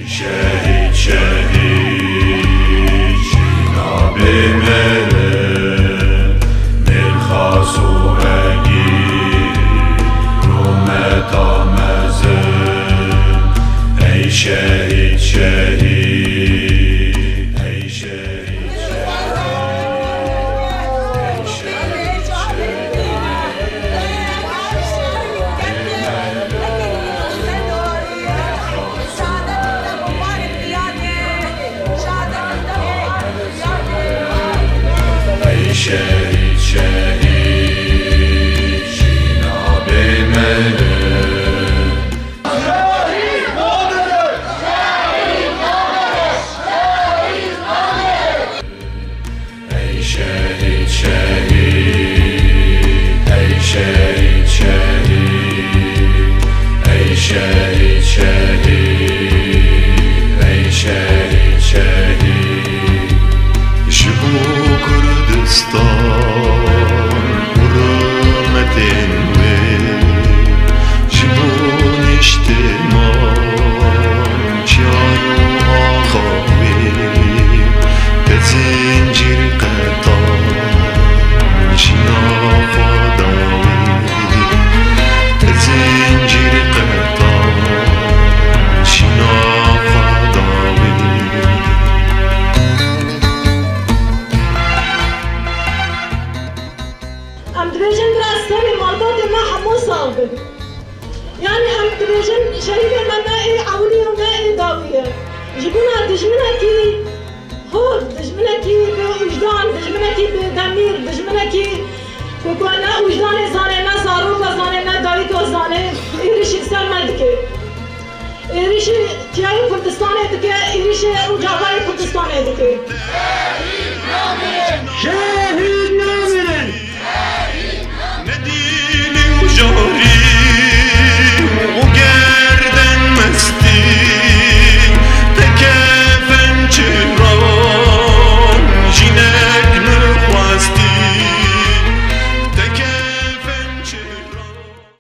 شهید شهید جناب مره مرخص و اگیر رومت آمزه ای شهید شهید ای شهید شهید شهید جناب مله ای شهید شهید ای شهید شهید ای شهید شهید ای شهید شهید شبو کردستان حرمتن و شبو نشتمان چایو آخاوی تزنجیر قطان شنافا داوی تزنجیر قطان شنافا داوی دبیجن راستانی مالبات ما همون صاحب يعني هم دبیجن شريك ما ای عونی و ما ای داویه جبنا دجمنا کی هور دجمنا کی به وجدان دجمنا کی به دمیر دجمنا کی به کوانا وجدان زانه نه زارو و زانه نه داوی تو زانه ایریش سر مدکه ایریش جای کردستان دکه ایریش روجاوای کردستان دکه